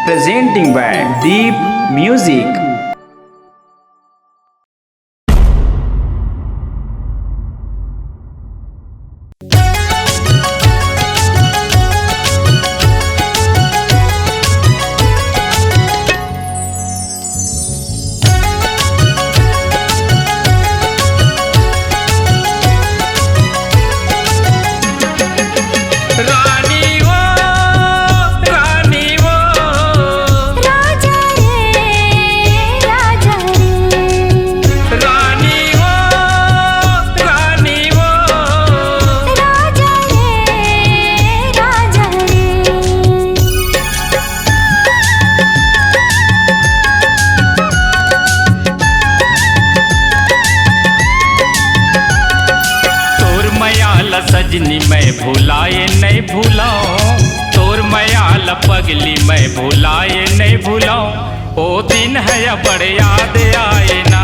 presenting by Deep Music. सजनी मैं भुलाए नहीं भूलाऊं, तोर मयाल पगली मैं भुलाए नहीं भूलाऊं। ओ दिन है बड़ याद आए ना,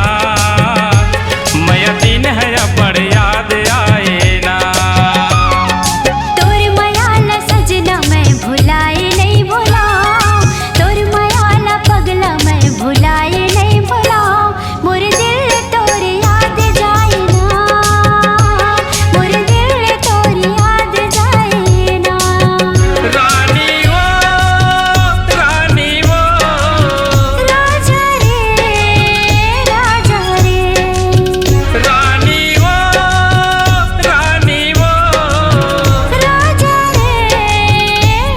मैं दिन है बड़ याद आए ना। तोर मयाल सजना मैं भुलाए नहीं भूलाऊं, तोर मयाल पगला मैं भुलाए नहीं भूलाऊं। मोर दिल तोर याद जाए ना, मोर दिल तोर याद जाए ना। रानी वो रानी वो, राजा रे राजा रे, रानी वो रानी वो, राजा रे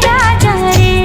राजा रे।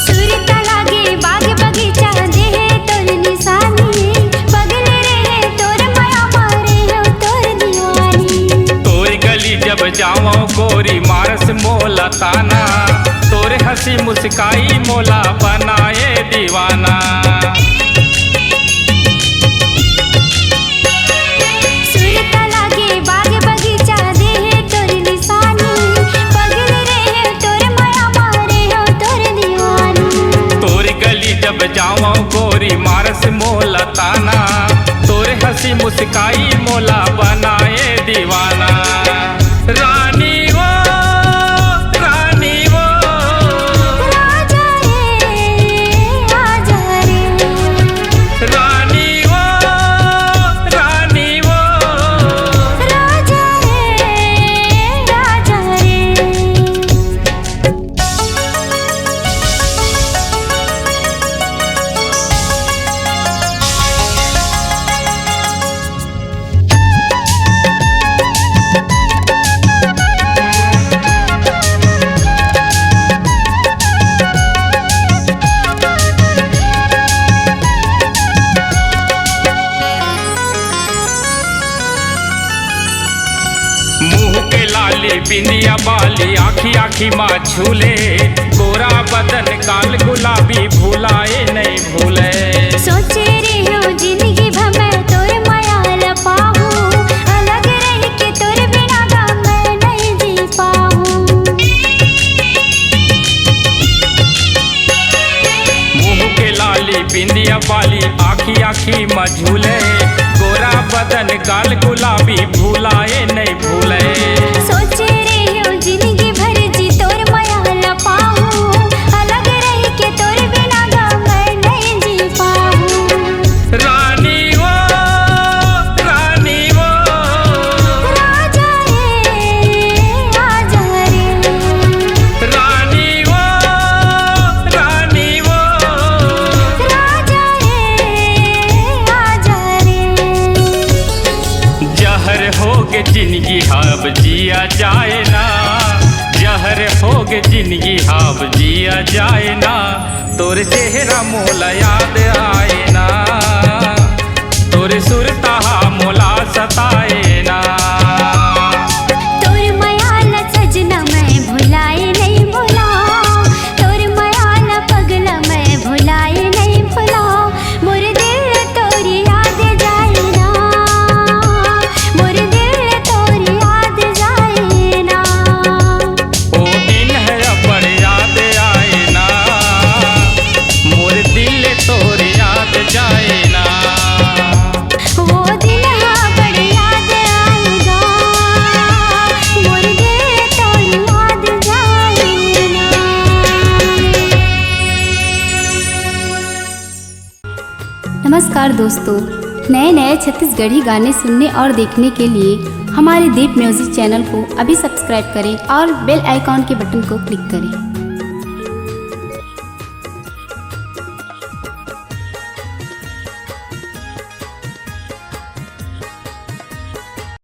सुरता लागे बाग बगीचा देहे तोर निशानी, बगल रहे तोर माया मारे हो तोर दीवानी। तोर गली जब जाऊं गोरी मारस मोला ताना, तोर हंसी मुस्काई मोला बनाए दीवाना। सुरता लागे बाग बगीचा देहे तोर निशानी, बगल रहे तोर माया मारे हो तोर दीवानी। तोर गली जब जाऊं गोरी मारस मोला ताना, तोर हंसी मुस्काई मोला बनाए दीवाना। रानी वो रानी वो, राजा रे राजा रे, रानी वो रानी वो, राजा रे राजा रे। मुँह के लाली बिंदिया बाली आखी आखी माँ झूले, गोरा बदन काल गुलाबी भुलाए नहीं भूले। सोचे रे हो जिंदगी भर मैं तोर मायाल पाऊं, अलग रह के तोर बिना गम मैं नहीं जी पाऊं। मुँह के लाली बिंदिया बाली आखी आखी माँ झूले, गोरा बदन काल गुलाबी भुलाए नहीं भूले। सोचे रे हो जिंदगी भर जी तोर मायाल पाऊं, अलग रह के तोर बिना गम मैं नहीं जी पाऊं। रानी वो रानी वो, राजा रे राजा रे, रानी वो रानी वो, राजा रे राजा रे। जहर होगे जिंदगी हाब जिया जाए ना, जहर होगे जिंदगी हाब जिया जाए ना। तोर चेहरा मोला याद आए ना, तोर सुरता मोला सताए ना। तोर मयाल सजना मैं भुलाए नहीं भुलाऊं, तोर मयाल पगला मैं भुलाए नहीं भुलाऊं। मोर दिल नमस्कार दोस्तों, नए नए छत्तीसगढ़ी गाने सुनने और देखने के लिए हमारे दीप म्यूजिक चैनल को अभी सब्सक्राइब करें और बेल आइकॉन के बटन को क्लिक करें।